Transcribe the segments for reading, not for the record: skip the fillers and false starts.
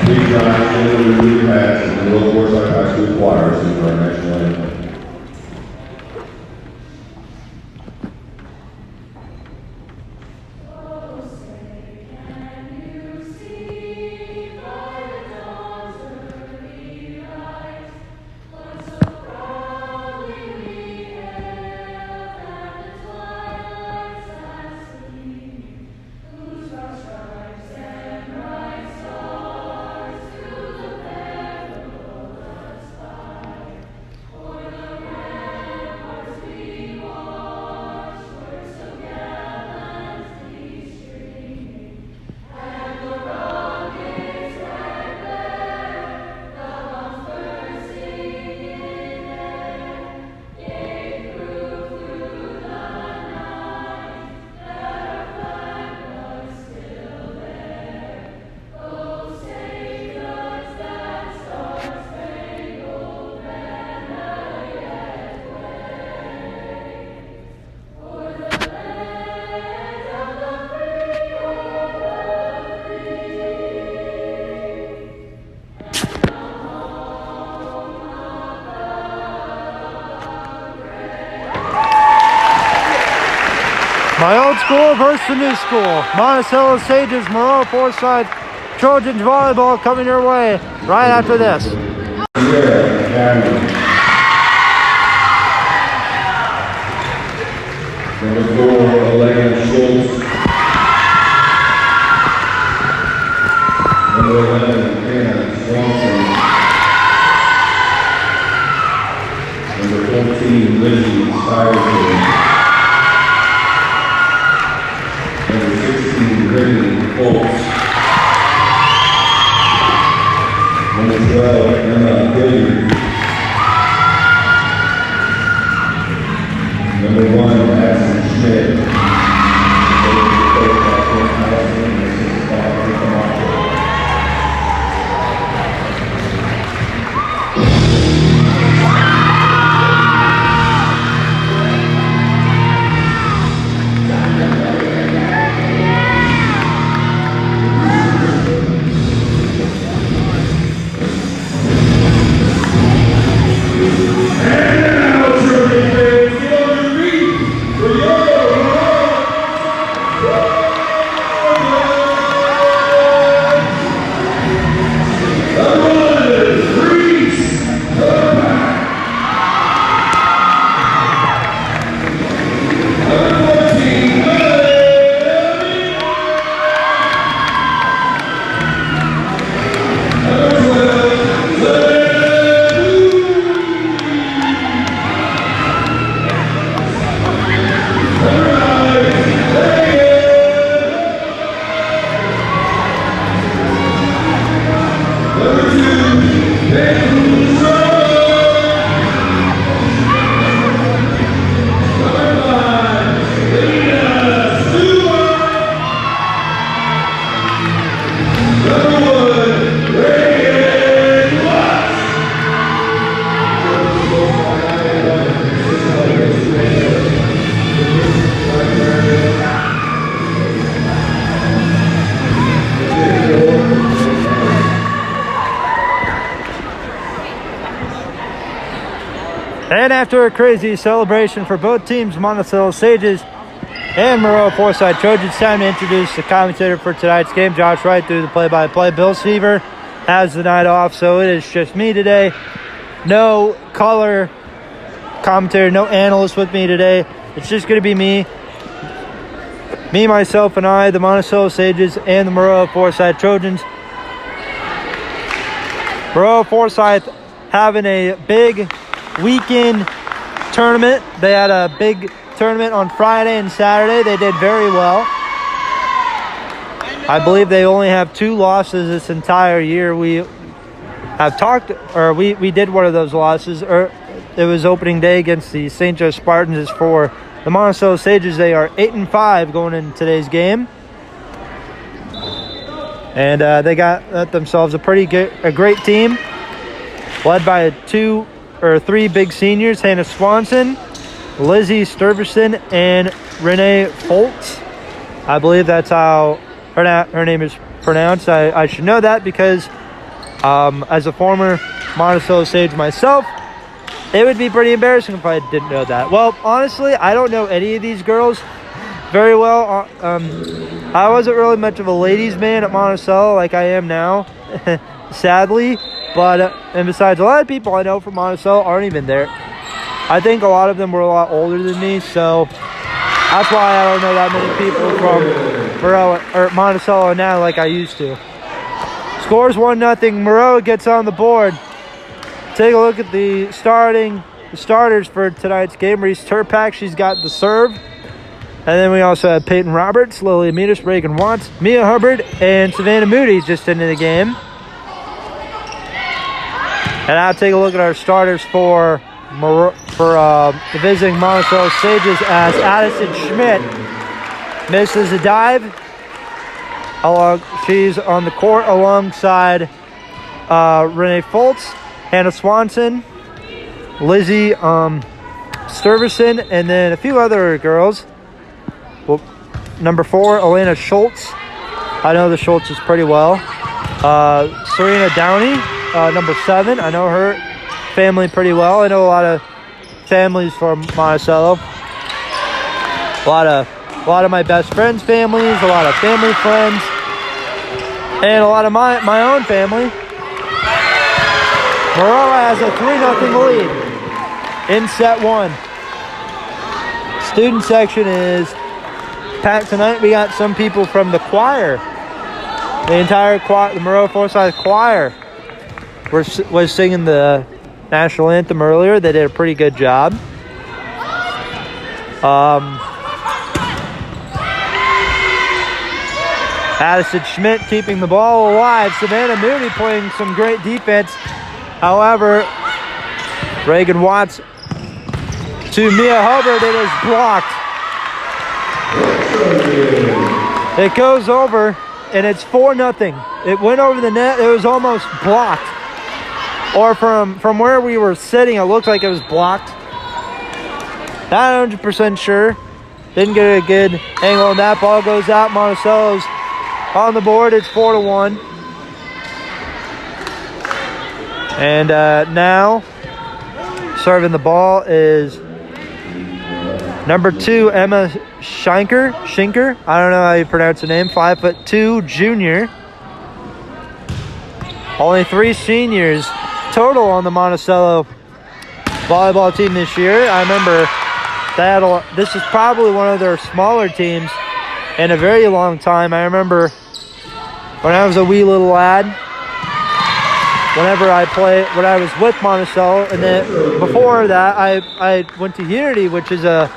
Please rise and the blue hats and the local Forsyth High School choir sing our national anthem. My old school versus the new school. Monticello Sages, Maroa, Forsyth, Trojans volleyball coming your way right after this. Number 4, Elaine Schultz. Number 11, Hannah Swanson. Number 14, Libby Sturverson. Number 16, Reagan Watts. Number 12, Emma. Number 1, Madison Schmidt. And after a crazy celebration for both teams, Monticello Sages and Maroa Forsyth Trojans, time to introduce the commentator for tonight's game. Josh Wright through the play-by-play. Bill Seaver has the night off, so it is just me today. No color commentator, no analyst with me today. It's just going to be me. Me, myself, and I, the Monticello Sages and the Maroa Forsyth Trojans. Maroa Forsyth having a big weekend tournament. They had a big tournament on Friday and Saturday. They did very well. I believe they only have 2 losses this entire year. We have talked, or we did one of those losses. It was opening day against the St. Joe Spartans. For the Monticello Sages, they are 8-5 going into today's game. And they got themselves a great team, led by 3 big seniors: Hannah Swanson, Libby Sturverson, and Renee Foltz. I believe that's how her name is pronounced. I should know that because As a former Monticello Sage myself, it would be pretty embarrassing if I didn't know that. Well, honestly, I don't know any of these girls very well. I wasn't really much of a ladies' man at Monticello like I am now, sadly. But, and besides, a lot of people I know from Monticello aren't even there. I think a lot of them were a lot older than me, so that's why I don't know that many people from Maroa or Monticello now like I used to. Scores 1-0. Maroa gets on the board. Take a look at the starters for tonight's game. Reese Turpak, she's got the serve. And then we also have Peyton Roberts, Lily Amitas, Reagan Watts, Mia Hubbard, and Savannah Moody just into the game. And now take a look at our starters for the visiting Monticello Sages as Addison Schmidt misses a dive. She's on the court alongside Renee Foltz, Hannah Swanson, Libby Sturverson, and then a few other girls. Well, number 4, Elena Schultz. I know the Schultzes pretty well. Serena Downey, number 7. I know her family pretty well. I know a lot of families from Monticello. A lot of my best friends' families, a lot of family friends, and a lot of my own family. Maroa has a 3-0 lead in set 1. Student section is packed tonight. We got some people from the choir. The entire choir, the Maroa Forsyth choir, was singing the national anthem earlier. They did a pretty good job. Addison Schmidt keeping the ball alive. Savannah Moody playing some great defense. However, Reagan Watts to Mia Hubbard. It is blocked. It goes over, and it's 4-0. It went over the net. It was almost blocked. Or from where we were sitting, it looked like it was blocked. Not 100% sure. Didn't get a good angle on that. Ball goes out. Monticello's on the board. It's 4-1. And now serving the ball is number 2, Emma Scheinker. I don't know how you pronounce the name. 5'2" junior. Only 3 seniors total on the Monticello volleyball team this year. I remember this is probably one of their smaller teams in a very long time. I remember when I was a wee little lad, when I was with Monticello, and then before that, I went to Unity, which is a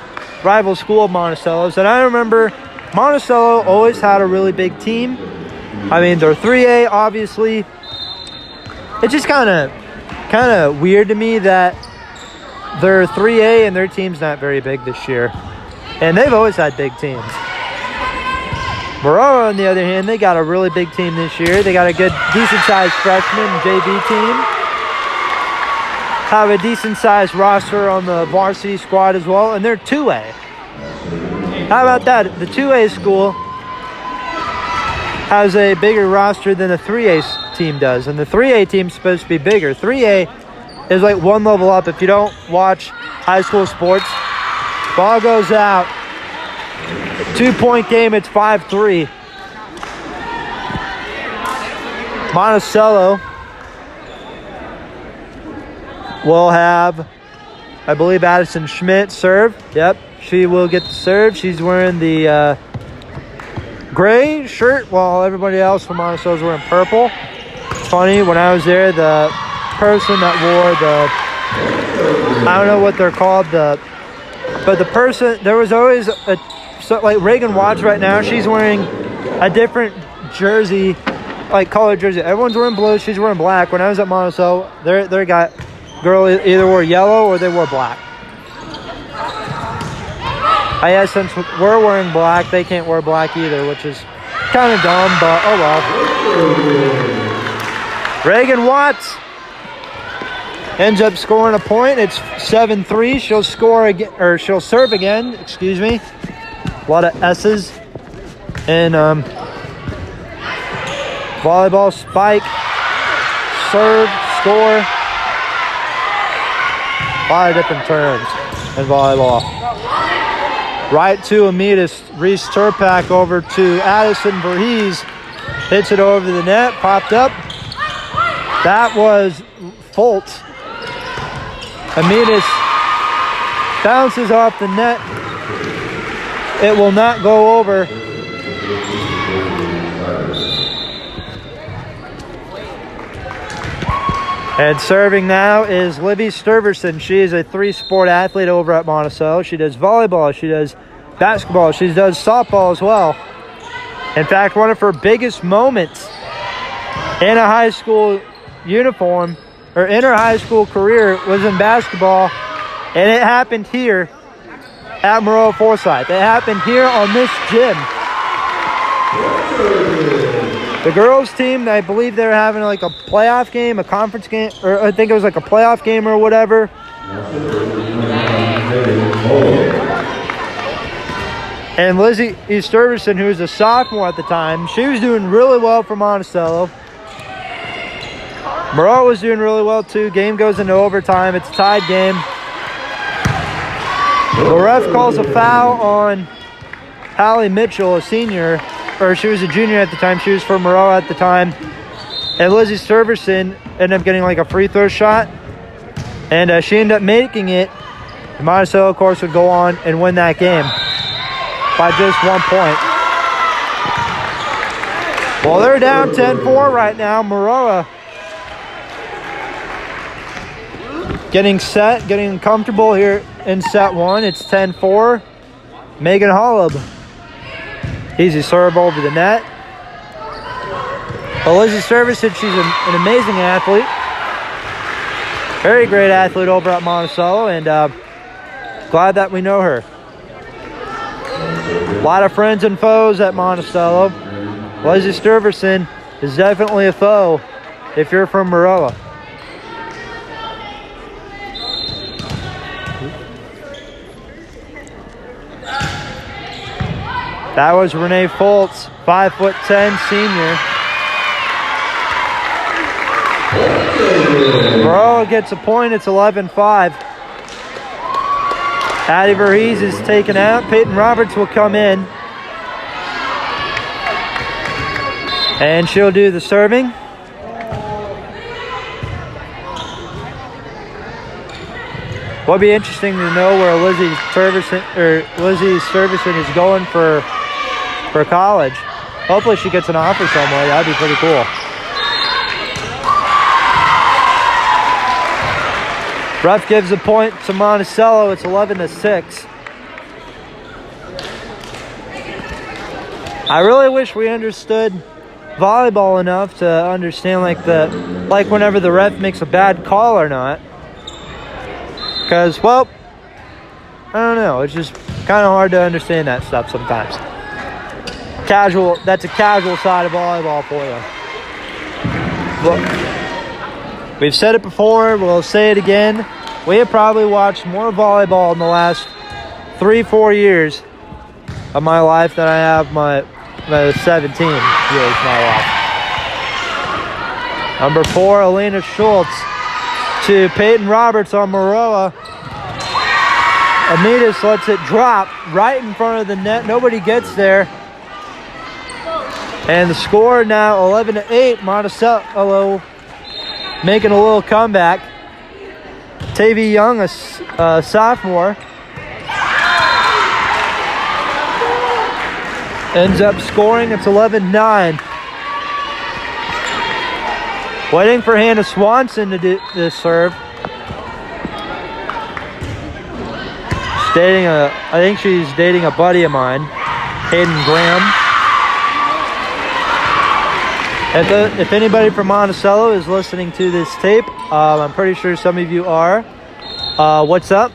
rival school of Monticello's, and I remember Monticello always had a really big team. I mean, they're 3A, obviously. It's just kind of weird to me that they're 3A and their team's not very big this year, and they've always had big teams. Maroa, on the other hand, they got a really big team this year. They got a good, decent-sized freshman JV team. Have a decent-sized roster on the varsity squad as well, and they're 2A. How about that? The 2A school has a bigger roster than the 3A team does, and the 3A team's supposed to be bigger. 3A is like one level up. If you don't watch high school sports, ball goes out. 2-point game, it's 5-3. Monticello will have, I believe, Addison Schmidt serve. Yep, she will get the serve. She's wearing the gray shirt while everybody else from Monticello is wearing purple. It's funny, when I was there, the person that wore I don't know what they're called, but the person, there was always like Reagan Watts right now, she's wearing a different jersey, like colored jersey. Everyone's wearing blue, she's wearing black. When I was at Monticello, their girl either wore yellow or they wore black. I guess since we're wearing black, they can't wear black either, which is kind of dumb, but oh well. Reagan Watts ends up scoring a point. It's 7-3. She'll score again, or she'll serve again, excuse me. A lot of S's. And volleyball spike. serve, score. A lot of different terms in volleyball. Right to Amidas. Reese Turpak over to Addison Voorhees. Hits it over the net. Popped up. That was Fultz. Amidas bounces off the net. It will not go over. And serving now is Libby Sturverson. She is a 3-sport athlete over at Monticello. She does volleyball, she does basketball, she does softball as well. In fact, one of her biggest moments in a high school uniform, or in her high school career, was in basketball, and it happened here at Maroa Forsyth. It happened here on this gym. The girls team, I believe they were having like a playoff game, a conference game, or I think it was like a playoff game or whatever. And Lizzie Sturverson, who was a sophomore at the time, she was doing really well for Monticello. Maroa was doing really well too. Game goes into overtime. It's a tied game. The ref calls a foul on Hallie Mitchell, a senior. Or she was a junior at the time. She was from Maroa at the time. And Lizzie Sturverson ended up getting like a free throw shot. And she ended up making it. And Monticello, of course, would go on and win that game by just 1 point. Well, they're down 10-4 right now. Maroa getting set, getting comfortable here in set one. It's 10-4. Megan Hollub. Easy serve over the net. Well, Lizzie Sturverson, she's an amazing athlete. Very great athlete over at Monticello, and glad that we know her. A lot of friends and foes at Monticello. Lizzie Sturverson is definitely a foe if you're from Maroa. That was Renee Fultz, 5'10" senior. Maroa gets a point. It's 11-5. Addie Voorhees is taken out. Peyton Roberts will come in. And she'll do the serving. Will be interesting to know where Lizzie Sturverson is going for college. Hopefully she gets an offer somewhere. That'd be pretty cool. Ref gives a point to Monticello. It's 11-6. I really wish we understood volleyball enough to understand like whenever the ref makes a bad call or not. Because, well, I don't know. It's just kind of hard to understand that stuff sometimes. That's a casual side of volleyball for you. Look, we've said it before. We'll say it again. We have probably watched more volleyball in the last 3-4 years of my life than I have my 17 years of my life. Number 4, Elena Schultz to Peyton Roberts on Maroa. Amidas lets it drop right in front of the net. Nobody gets there. And the score now 11-8. Monticello making a little comeback. Tavy Young, a sophomore, ends up scoring. It's 11-9. Waiting for Hannah Swanson to do this serve. I think she's dating a buddy of mine, Hayden Graham. If anybody from Monticello is listening to this tape, I'm pretty sure some of you are. What's up?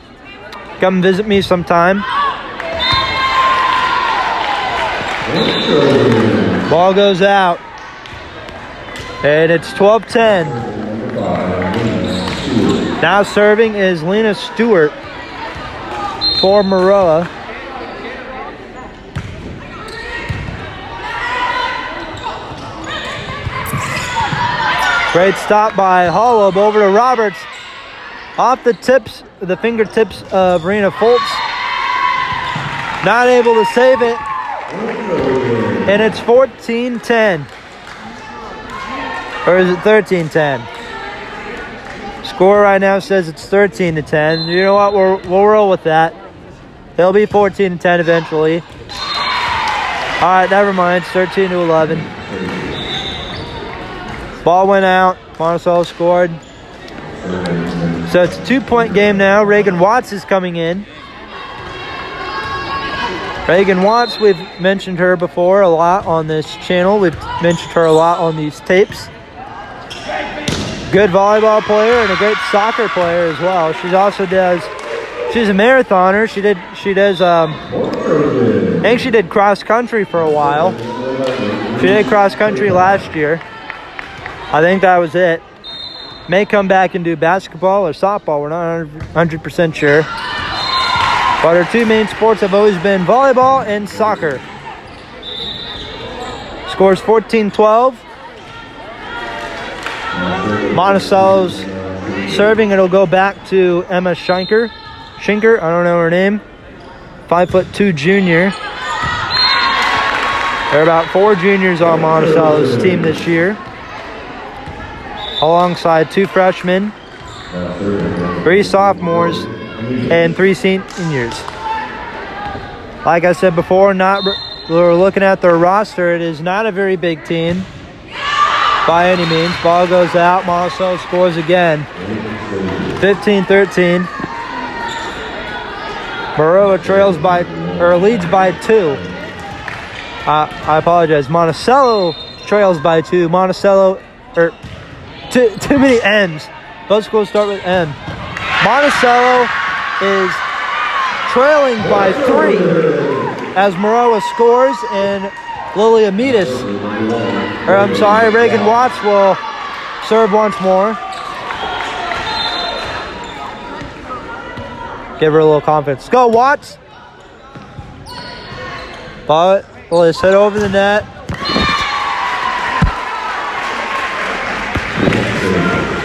Come visit me sometime. Ball goes out. And it's 12-10. Now serving is Lena Stewart for Maroa. Great stop by Holub over to Roberts. Off the fingertips of Rena Foltz. Not able to save it. And it's 14-10. Or is it 13-10? Score right now says it's 13-10. You know what? We'll roll with that. It'll be 14-10 eventually. All right, never mind. It's 13-11. Ball went out. Monticello scored. So it's a 2-point game now. Reagan Watts is coming in. Reagan Watts, we've mentioned her before a lot on this channel. We've mentioned her a lot on these tapes. Good volleyball player and a great soccer player as well. She's a marathoner. She does I think she did cross country for a while. She did cross country last year. I think that was it. May come back and do basketball or softball. We're not 100% sure. But her two main sports have always been volleyball and soccer. Scores 14-12. Monticello's serving. It'll go back to Emma Scheinker. I don't know her name. 5'2" junior. There are about 4 juniors on Monticello's team this year, alongside 2 freshmen, 3 sophomores, and 3 seniors. Like I said before, we're looking at their roster. It is not a very big team by any means. Ball goes out. Monticello scores again. 15-13. Maroa leads by 2. I apologize. Monticello trails by 2. Too many M's. Both schools start with M. Monticello is trailing by 3 as Maroa scores, and Reagan Watts will serve once more. Give her a little confidence. Go, Watts! But let's head over the net.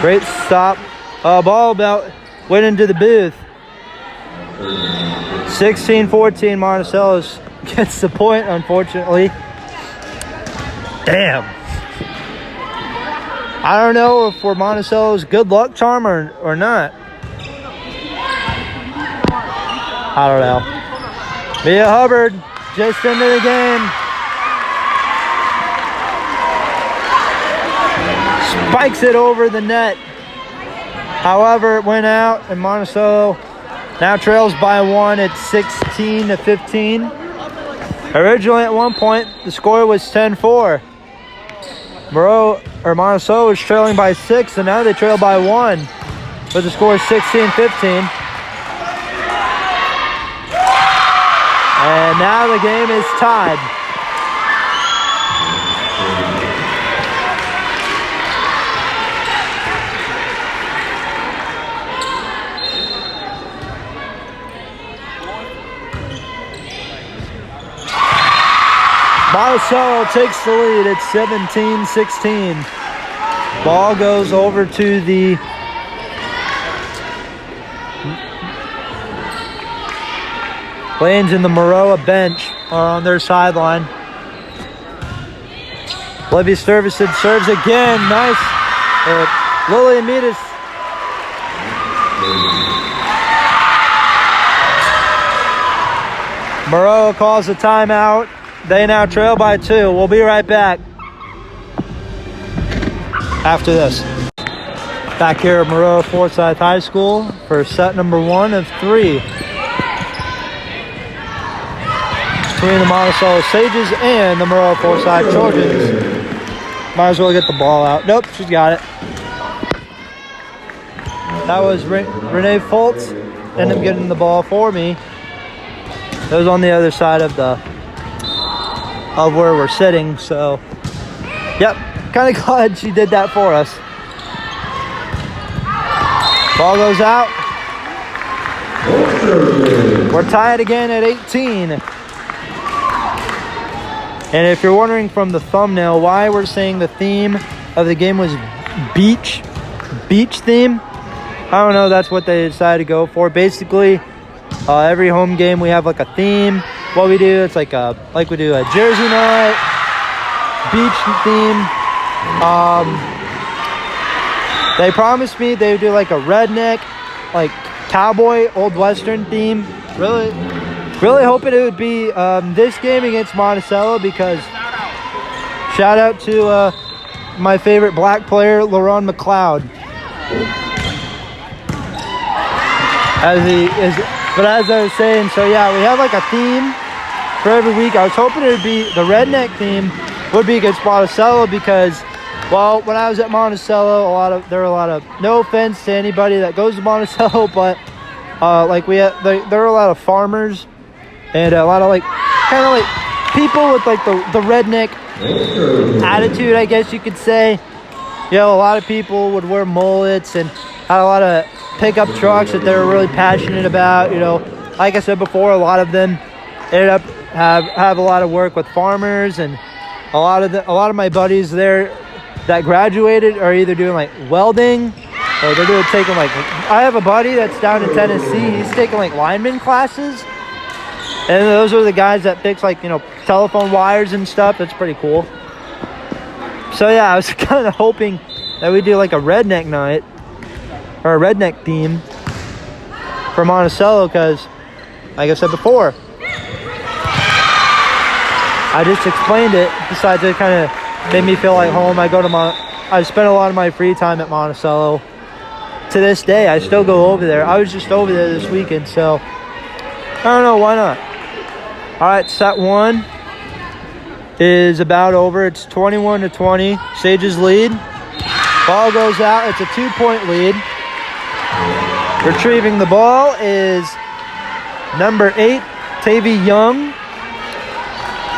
Great stop. Ball went into the booth. 16-14, Monticello gets the point, unfortunately. Damn. I don't know if we're Monticello's good luck charm or not. I don't know. Mia Hubbard just into the game. Spikes it over the net. However, it went out, and Monticello now trails by 1 at 16-15. Originally, at one point, the score was 10-4. Monticello was trailing by 6, and now they trail by 1. But the score is 16-15. And now the game is tied. Monticello takes the lead at 17-16. Ball goes over to the Lanes and the Maroa bench are on their sideline. Libby Sturverson serves again. Nice. Lily Amidas. Maroa calls a timeout. They now trail by 2. We'll be right back after this. Back here at Maroa Forsyth High School for set number 1 of 3 between the Monticello Sages and the Maroa Forsyth Trojans. Might as well get the ball out. Nope, she's got it. That was Renee Foltz. Ended up getting the ball for me. It was on the other side of where we're sitting, so yep, kind of glad she did that for us. Ball goes out. We're tied again at 18. And if you're wondering from the thumbnail why we're saying the theme of the game was beach theme. I don't know, that's what they decided to go for. Basically, every home game we have like a theme. What we do, it's like we do a Jersey night, beach theme. They promised me they would do like a redneck, like cowboy, old western theme. Really hoping it would be this game against Monticello, because shout out to my favorite black player, LaRon McLeod. But as I was saying, so yeah, we have like a theme for every week. I was hoping it would be the redneck theme would be against Monticello, because, well, when I was at Monticello, there were a lot of, no offense to anybody that goes to Monticello, but there were a lot of farmers and a lot of kind of people with like the redneck attitude, I guess you could say. You know, a lot of people would wear mullets and had a lot of pickup trucks that they were really passionate about. You know, like I said before, a lot of them ended up have a lot of work with farmers, and a lot of my buddies there that graduated are either doing like welding, or they're taking like, I have a buddy that's down in Tennessee. He's taking like lineman classes, and those are the guys that fix like, you know, telephone wires and stuff. That's pretty cool. So yeah, I was kind of hoping that we do like a redneck night or a redneck theme for Monticello, because like I said before, I just explained it. Besides, it kind of made me feel like home. I spent a lot of my free time at Monticello. To this day, I still go over there. I was just over there this weekend, so I don't know, why not? All right, set one is about over. It's 21-20. Sages lead. Ball goes out. It's a 2-point lead. Retrieving the ball is number 8, Tavy Young,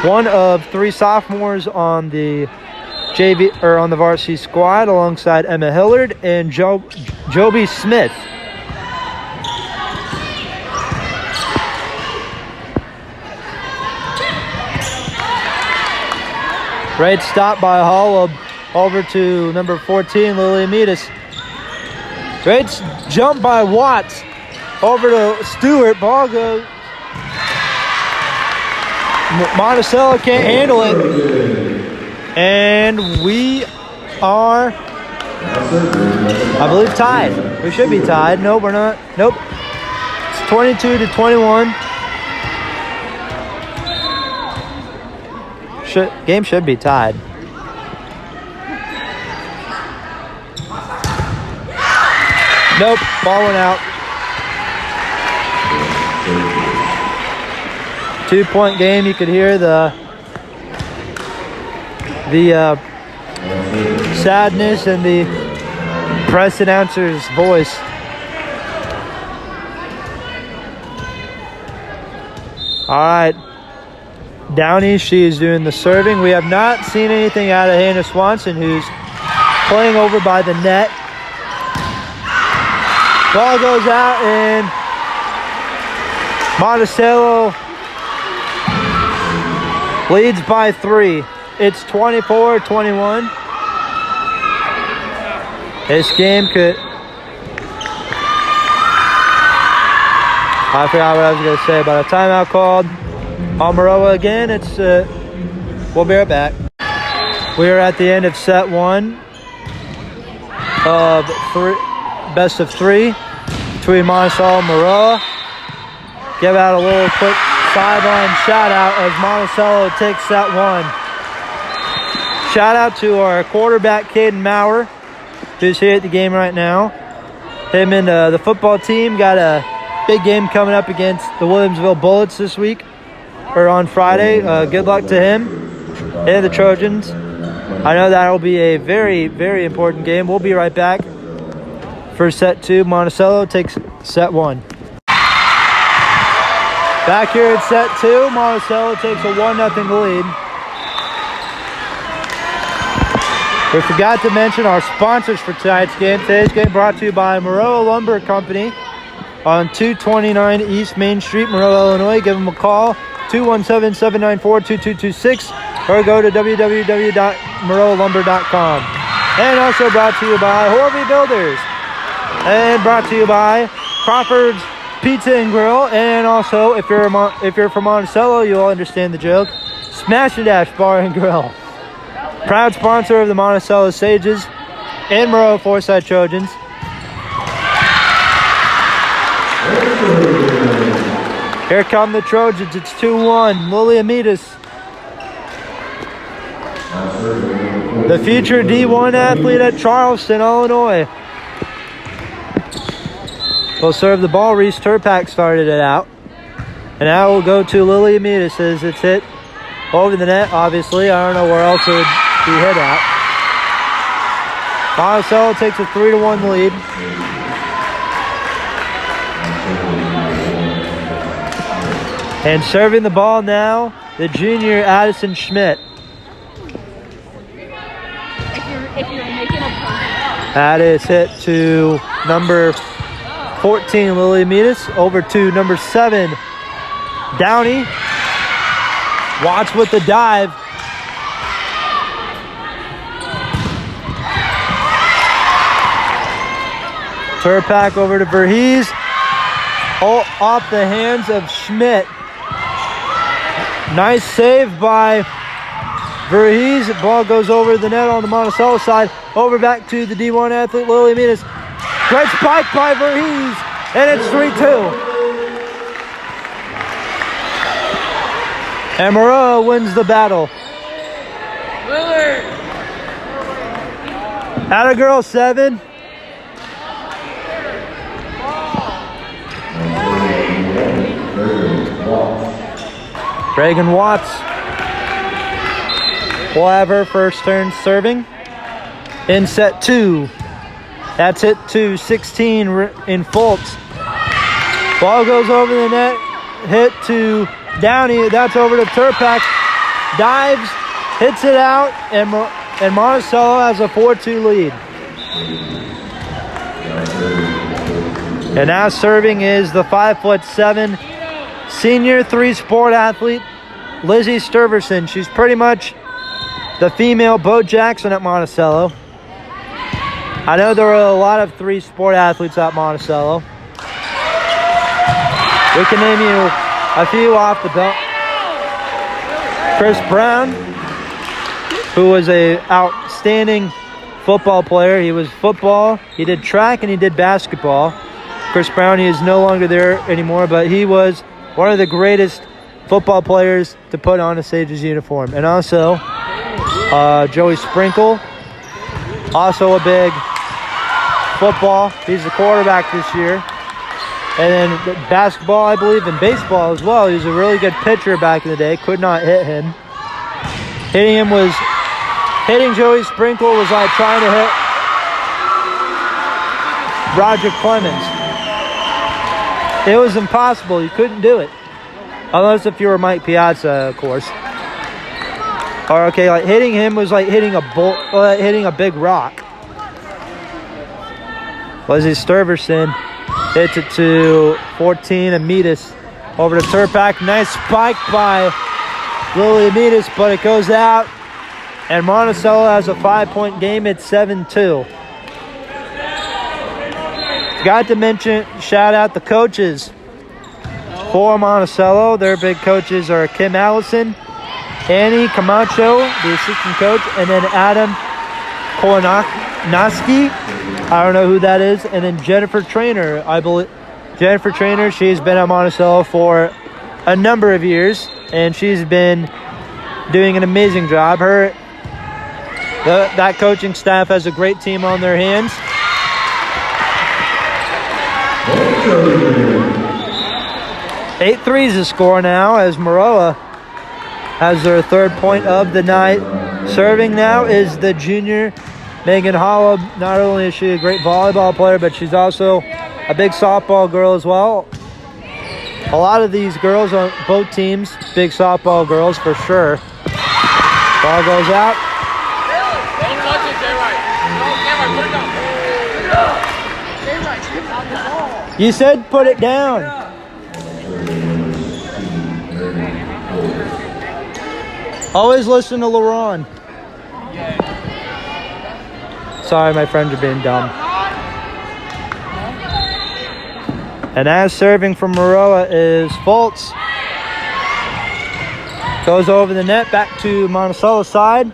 one of 3 sophomores on the on the varsity squad, alongside Emma Hillard and Joby Smith. Great stop by Hollub over to number 14, Lily Metis. Great jump by Watts over to Stewart. Ball goes. Monticello can't handle it. And we are, I believe, tied. We should be tied. Nope, we're not. Nope. It's 22-21. Game should be tied. Nope, ball went out. 2-point game. You could hear the sadness in the press announcer's voice. All right. Downey, she is doing the serving. We have not seen anything out of Hannah Swanson, who's playing over by the net. Ball goes out, and Monticello leads by 3. It's 24-21. This game could... I forgot what I was going to say, but a timeout called on Maroa again. It's we'll be right back. We are at the end of set 1 of best of 3 between Monticello and Maroa. Give out a little quick sideline shout out as Monticello takes set 1. Shout out to our quarterback, Caden Maurer, who's here at the game right now. Him and the football team got a big game coming up against the Williamsville Bullets this week, or on Friday. Good luck to him and the Trojans. I know that'll be a very, very important game. We'll be right back for set 2. Monticello takes set 1. Back here at set 2, Monticello takes a 1-0 lead. We forgot to mention our sponsors for tonight's game. Today's game brought to you by Maroa Lumber Company on 229 East Main Street, Maroa, Illinois. Give them a call, 217-794-2226, or go to www.maroalumber.com. And also brought to you by Horby Builders. And brought to you by Crawford's Pizza and Grill. And also, if you're from Monticello, you'll understand the joke. Smash and Dash Bar and Grill. Proud sponsor of the Monticello Sages and Maroa Forsyth Trojans. Here come the Trojans. It's 2-1. Lily Amidas, the future D1 athlete at Charleston, Illinois, will serve the ball. Reese Turpak started it out. And now we'll go to Lily Amidas as it's hit over the net, obviously. I don't know where else it would be hit at. Monticello takes a 3-1 lead. And serving the ball now, the junior Addison Schmidt. That is hit to number 14, Lily Amidas. Over to number 7, Downey. Watts with the dive. Turpak over to Verhees. Oh, off the hands of Schmidt. Nice save by Verhees. Ball goes over the net on the Monticello side. Over back to the D1 athlete, Lily Amidas. Great spike by Verhees. And it's 3-2. And Maroa wins the battle. Atta girl 7. Reagan Watts will have her first turn serving in set 2. That's hit to 16 in Fultz. Ball goes over the net, hit to Downey. That's over to Turpak. Dives, hits it out, and Monticello has a 4-2 lead. And now serving is the 5'7" senior 3-sport athlete, Libby Sturverson. She's pretty much the female Bo Jackson at Monticello. I know there are a lot of 3-sport athletes at Monticello. We can name you a few off the belt. Chris Brown, who was an outstanding football player. He was football, he did track, and he did basketball. Chris Brown, he is no longer there anymore, but he was one of the greatest football players to put on a Sages uniform. And also, Joey Sprinkle, also a big football. He's the quarterback this year. And then basketball, I believe, and baseball as well. He was a really good pitcher back in the day. Could not hit him. Hitting Joey Sprinkle was like trying to hit Roger Clemens. It was impossible. You couldn't do it. Unless if you were Mike Piazza, of course. Or okay, like hitting him was like hitting hitting a big rock. Libby Sturverson hits it to 14, Amidas. Over to Turpak. Nice spike by Lily Amidas, but it goes out. And Monticello has a 5-point game at 7-2. Got to mention, shout out the coaches for Monticello. Their big coaches are Kim Allison, Annie Camacho, the assistant coach, and then Adam Kolanoski. I don't know who that is. And then Jennifer Trainer, I believe. Jennifer Trainer, she's been at Monticello for a number of years, and she's been doing an amazing job. That coaching staff has a great team on their hands. 8-3 is the score now as Maroa has their 3rd point of the night. Serving now is the junior Megan Hollow. Not only is she a great volleyball player, but she's also a big softball girl as well. A lot of these girls on both teams, big softball girls for sure. Ball goes out. Don't touch it, J-Right. No, J-Right, put it down. J-Right, get out the ball. You said put it down. Always listen to LaRon. Sorry, my friends are being dumb. And as serving from Maroa is Fultz. Goes over the net, back to Monticello's side.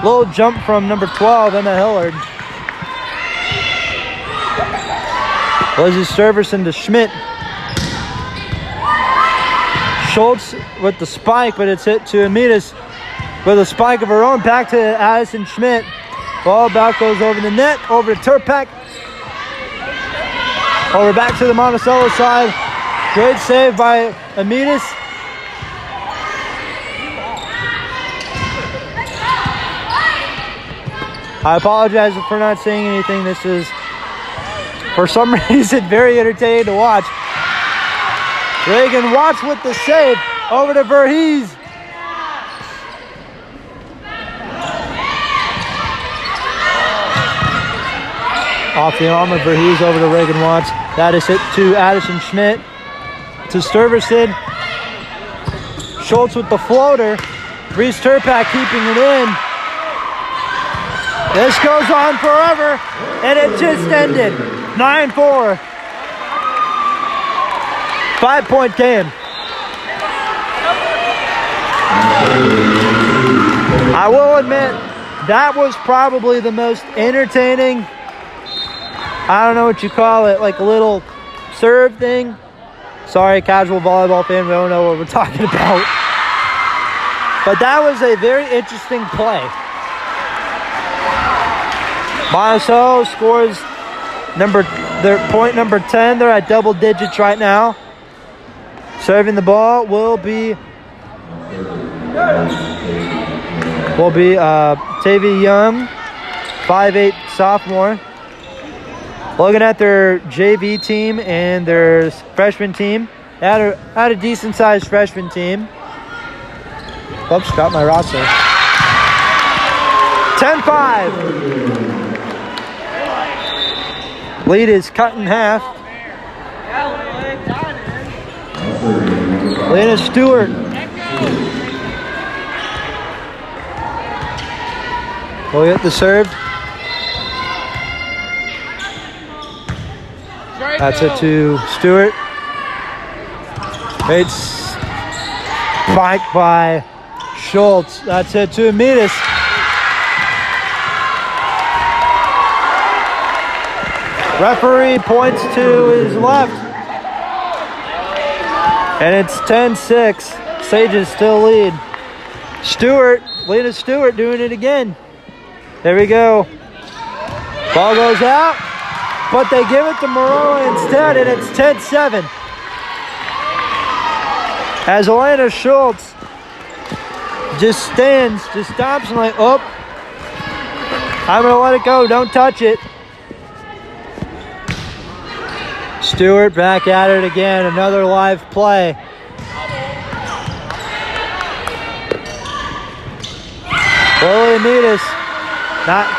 Little jump from number 12, Emma Hillard. Libby Sturverson to Schmidt. Schultz with the spike, but it's hit to Amitas with a spike of her own. Back to Addison Schmidt. Ball back goes over the net, over to Turpak. Over back to the Monticello side. Great save by Amitas. I apologize for not saying anything. This is, for some reason, very entertaining to watch. Reagan Watts with the save. Over to Verhees. Off the arm of Verhees over to Reagan Watts. That is hit to Addison Schmidt. To Sturverson. Schultz with the floater. Reese Turpak keeping it in. This goes on forever, and it just ended. 9-4. 5-point game. I will admit, that was probably the most entertaining, I don't know what you call it, like a little serve thing. Sorry, casual volleyball fan, we don't know what we're talking about. But that was a very interesting play. Monticello scores their point number 10. They're at double digits right now. Serving the ball will be Tavy Young, 5'8" sophomore. Looking at their JV team and their freshman team, they had a decent-sized freshman team. Oops, got my roster. 10-5. Lead is cut in half. Lena Stewart. We'll get the serve. That's it to Stewart. It's spiked by Schultz. That's it to Amitas. Referee points to his left. And it's 10-6. Sages still lead. Stewart, Lena Stewart doing it again. There we go. Ball goes out, but they give it to Maroa instead, and it's 10-7. As Elena Schultz just stops and like, oh, I'm gonna let it go, don't touch it. Stewart back at it again, another live play. Lily Amitas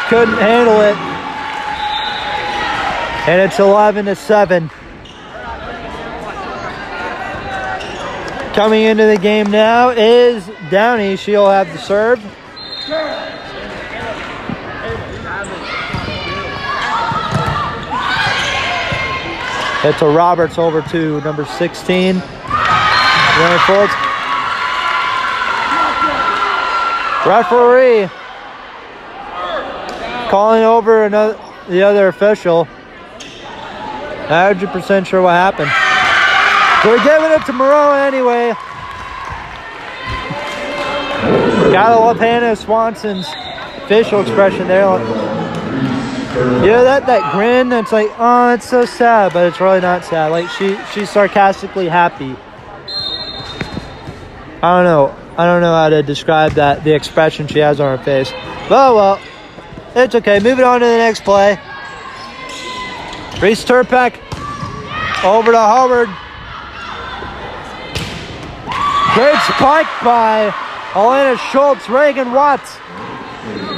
couldn't handle it. And it's 11-7. Coming into the game now is Downey. She'll have the serve. It's a Roberts over to number 16. Referee calling over the other official. Not 100% sure what happened. They're giving it to Maroa anyway. Gotta love Hannah Swanson's facial expression there. You know that grin that's like, oh, it's so sad, but it's really not sad. Like she's sarcastically happy. I don't know how to describe the expression she has on her face. But well, it's okay. Moving on to the next play. Reese Turpak over to Hubbard. Great spike by Elena Schultz. Reagan Watts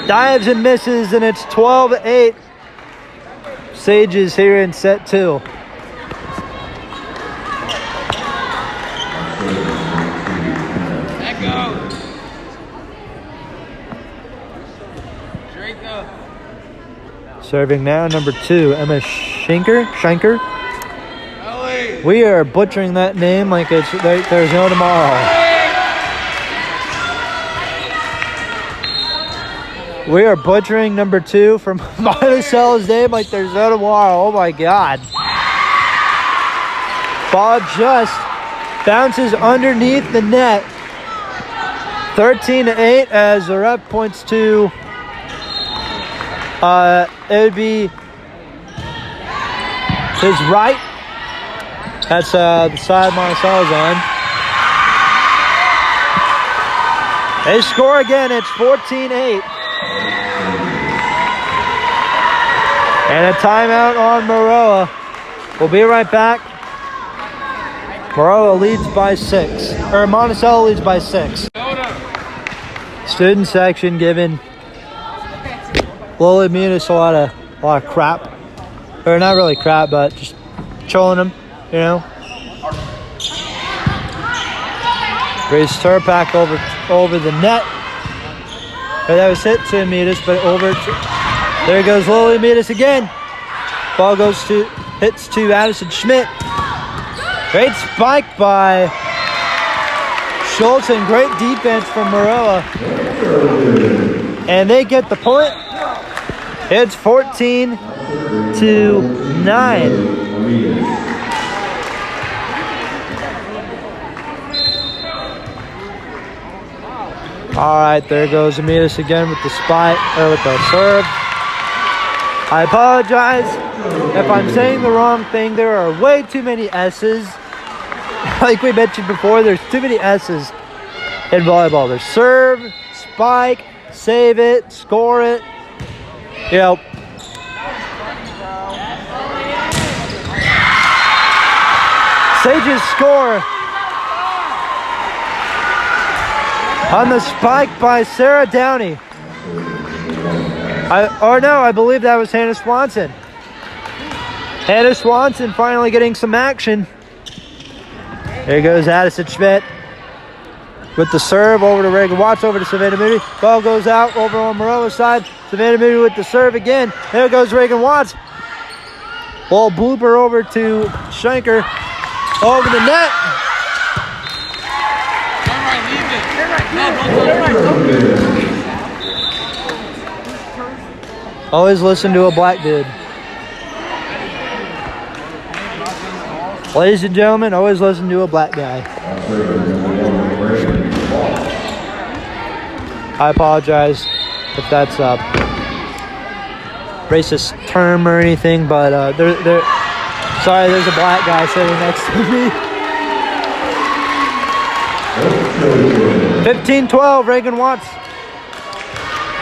dives and misses, and it's 12-8. Sages here in set 2. Serving now, number 2, Emma Scheinker. We are butchering that name like there's no tomorrow. We are butchering number 2 from Monticello's name like there's no tomorrow. Oh my God. Ball just bounces underneath the net. 13-8 as the ref points to it would be his right. That's the side Monticello's on. They score again. It's 14-8. And a timeout on Maroa. We'll be right back. Maroa leads by 6. Or Monticello leads by 6. Student section giving Lily Munis a lot of crap. Or not really crap, but just trolling them, you know. Grace Turpak over the net. Or that was hit to Munis, but over to, there goes Lily Munis again. Ball hits to Addison Schmidt. Great spike by Schultz and great defense from Maroa. And they get the point. It's 14-9. All right, there goes Amidas again with the spike, or with the serve. I apologize if I'm saying the wrong thing. There are way too many S's. Like we mentioned before, there's too many S's in volleyball. There's serve, spike, save it, score it. You know. Sages score on the spike by Sarah Downey. I believe that was Hannah Swanson. Hannah Swanson finally getting some action. There goes Addison Schmidt with the serve over to Reagan Watts, over to Savannah Moody. Ball goes out over on Maroa's side. Savannah Moody with the serve again. There goes Reagan Watts. Ball blooper over to Scheinker. Over the net. Always listen to a black dude. Ladies and gentlemen, always listen to a black guy. I apologize if that's a racist term or anything, but sorry, there's a black guy sitting next to me. 15-12, Reagan Watts.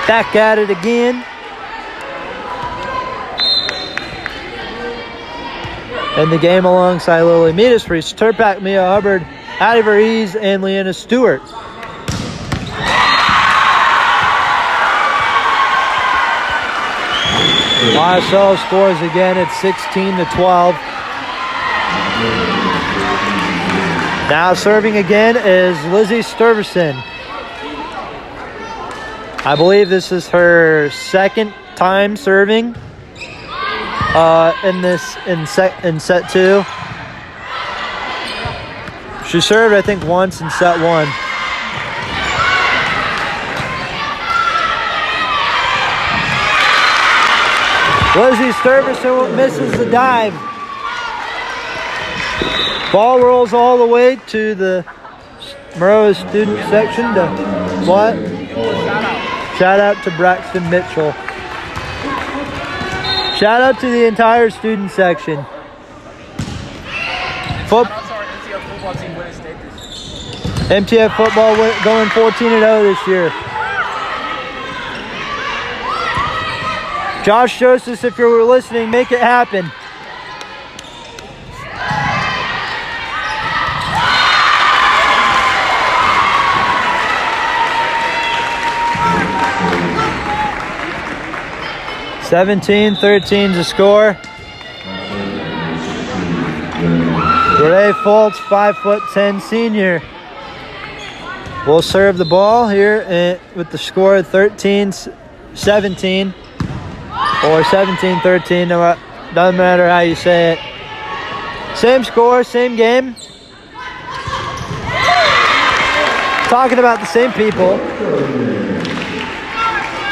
Back at it again. In the game alongside Lily Meadis, Reese Turpak, Mia Hubbard, Addie Verhees, and Leanna Stewart. Monticello scores again at 16-12. Now serving again is Libby Sturverson. I believe this is her second time serving in set 2. She served, I think, once in set 1. Libby Sturverson misses the dive. Ball rolls all the way to the Maroa student section to what? Shout out to Braxton Mitchell. Shout out to the entire student section. MTF football going 14-0 this year. Josh Joseph, if you're listening, make it happen. (17-13) to score. Renee Fultz, 5'10" senior, will serve the ball here with the score of 13-17. or 17-13. Doesn't matter how you say it. Same score, same game. Talking about the same people.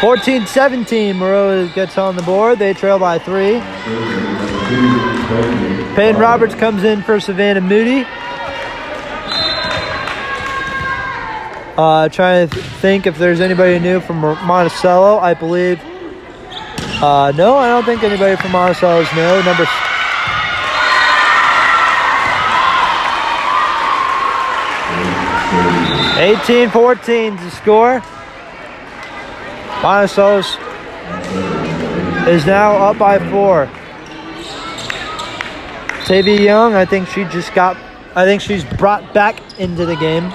14-17, Maroa gets on the board. They trail by 3. Peyton Roberts comes in for Savannah Moody. Trying to think if there's anybody new from Monticello. I believe. No, I don't think anybody from Monticello is new. Number 18-14 is the score. Monticello is now up by 4. Tavia Young, I think she's brought back into the game.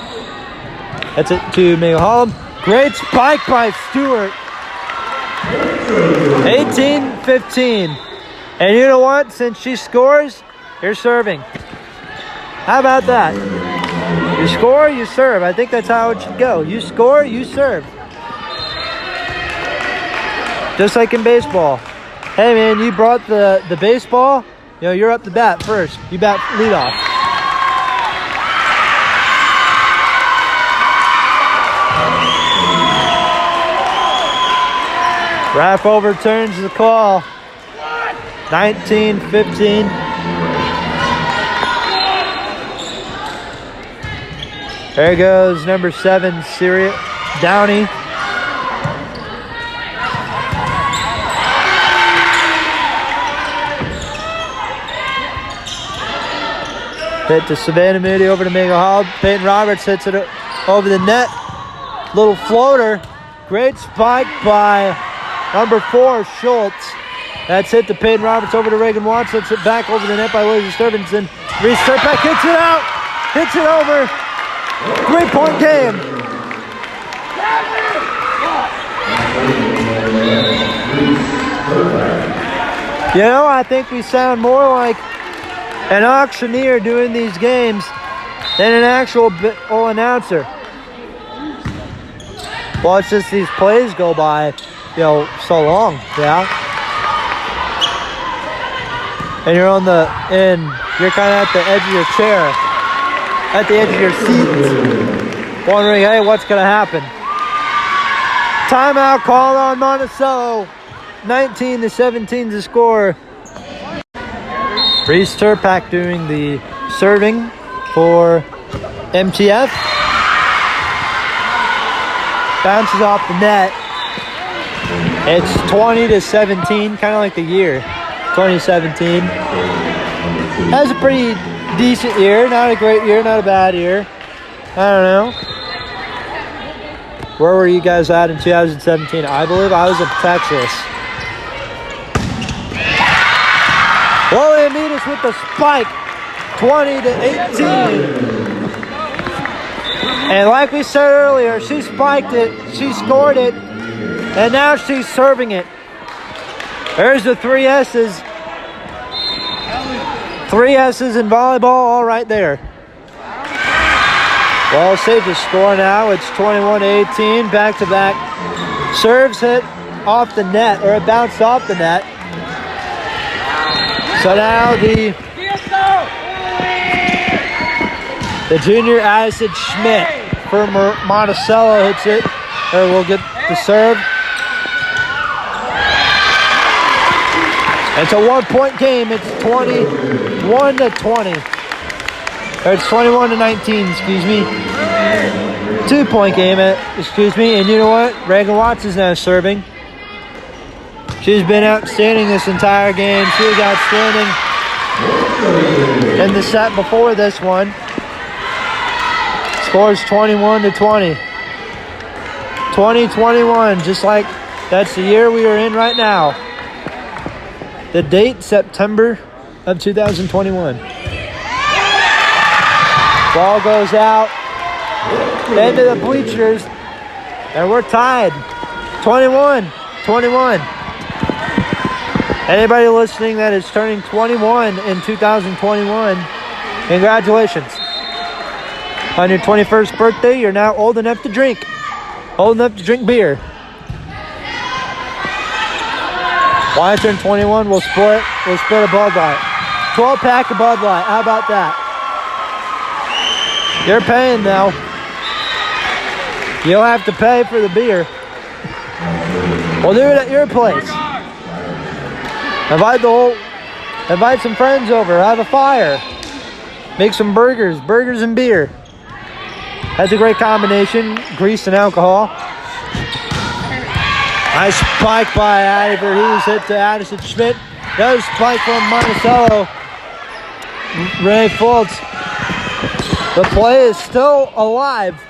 That's it to Megan Holland. Great spike by Stewart. 18-15. And you know what? Since she scores, you're serving. How about that? You score, you serve. I think that's how it should go. You score, you serve. Just like in baseball. Hey man, you brought the baseball. You know, you're up to bat first. You bat leadoff. Ref overturns the call. 19-15. There goes number 7, Syria Downey. Hit to Savannah Moody, over to Megan Hall. Peyton Roberts hits it over the net. Little floater. Great spike by number 4, Schultz. That's hit to Peyton Roberts, over to Reagan Watts. Hits it back over the net by Libby Sturverson. Reese Turpak hits it out. Hits it over. 3-point game. You know, I think we sound more like an auctioneer doing these games than an actual announcer. Well, it's just these plays go by, you know, so long, yeah. And you're you're kind of at the edge of your chair, at the edge of your seat, wondering, hey, what's going to happen? Timeout called on Monticello. 19-17 to score. Reese Turpak doing the serving for MTF. Bounces off the net. It's 20-17, kind of like the year. 2017. That was a pretty decent year. Not a great year, not a bad year. I don't know. Where were you guys at in 2017? I believe I was in Texas. Williamitas with the spike, 20-18. And like we said earlier, she spiked it, she scored it, and now she's serving it. There's the 3 S's. 3 S's in volleyball, all right there. Well, Sage's score now. It's 21-18. Back-to-back serves hit off the net, or it bounced off the net. So now the junior Addison Schmidt for Monticello hits it, or will get the serve. It's a 1-point game. It's 21-20. Or it's 21-19, excuse me. 2-point game, excuse me. And you know what? Reagan Watts is now serving. She's been outstanding this entire game. She was outstanding in the set before this one. Scores 21-20. 2021, just like that's the year we are in right now. The date, September of 2021. Ball goes out into the bleachers, and we're tied. 21-21. Anybody listening that is turning 21 in 2021, congratulations. On your 21st birthday, you're now old enough to drink. Old enough to drink beer. Washington 21 will split a Bud Light. 12-pack of Bud Light. How about that? You're paying now. You'll have to pay for the beer. We'll do it at your place. Invite some friends over. Have a fire. Make some burgers and beer. That's a great combination. Grease and alcohol. Nice spike by Addy Verhees. Hit to Addison Schmidt. Another spike from Monticello. Ray Fultz. The play is still alive.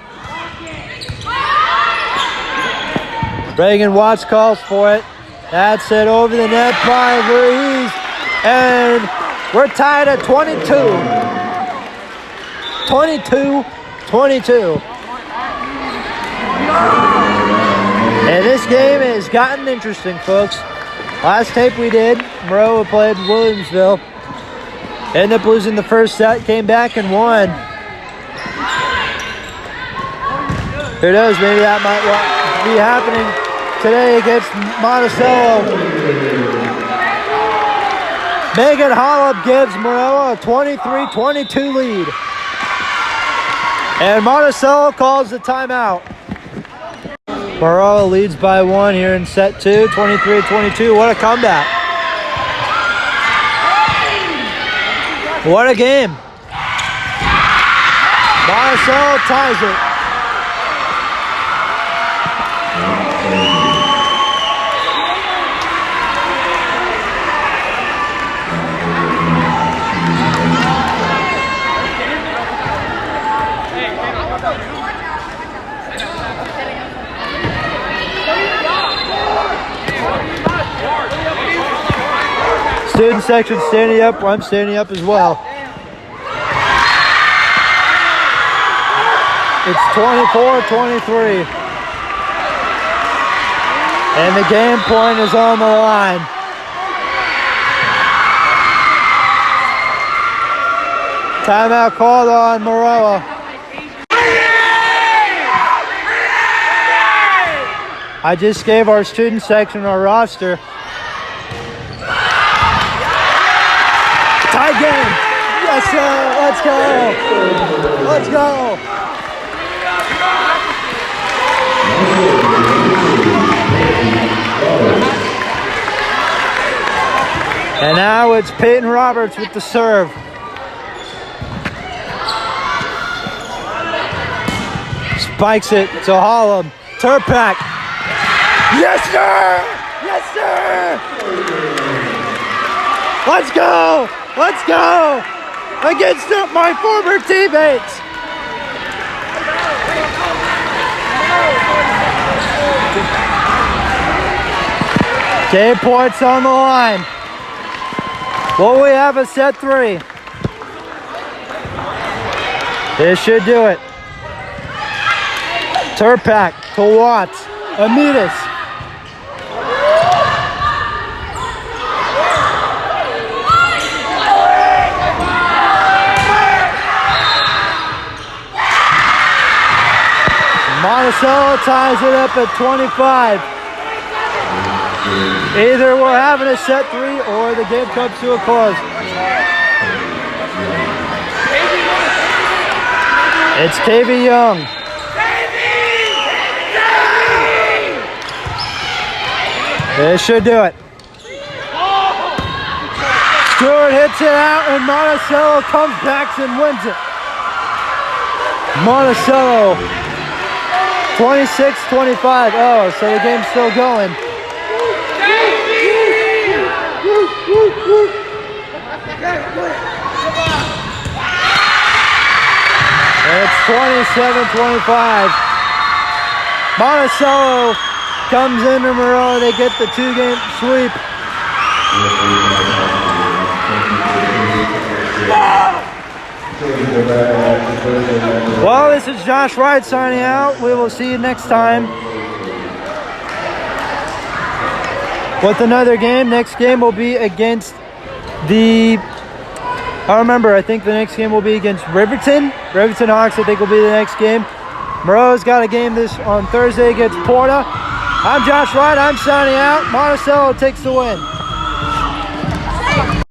Reagan Watts calls for it. That's it over the net by Verhees. And we're tied at 22. 22. And this game has gotten interesting, folks. Last tape we did, Maroa played Williamsville. Ended up losing the first set, came back and won. Who knows, maybe that might be happening today against Monticello. Megan Hollop gives Maroa a 23-22 lead. And Monticello calls the timeout. Maroa leads by 1 here in set 2, 23-22. What a comeback. What a game. Monticello ties it. Student section standing up. I'm standing up as well. It's 24-23. And the game point is on the line. Timeout called on Maroa. I just gave our student section our roster. Tie game. Yes, sir. Let's go. Let's go. And now it's Peyton Roberts with the serve. Spikes it to Hollum. Turpak. Yes, sir. Yes, sir. Let's go. Let's go! Against my former teammates! Game points on the line. Will we have a set 3? This should do it. Turpak to Watts. Amitas. Monticello ties it up at 25. Either we're having a set 3 or the game comes to a close. It's KV Young. This should do it. Stewart hits it out and Monticello comes back and wins it. Monticello 26-25. Oh, so the game's still going. It's 27-25. Monticello comes into Maroa. They get the 2-game sweep. Well, this is Josh Wright signing out. We will see you next time with another game. Next game will be against I think the next game will be against Riverton. Riverton Hawks, I think, will be the next game. Maroa's got a game this on Thursday against Porta. I'm Josh Wright. I'm signing out. Monticello takes the win.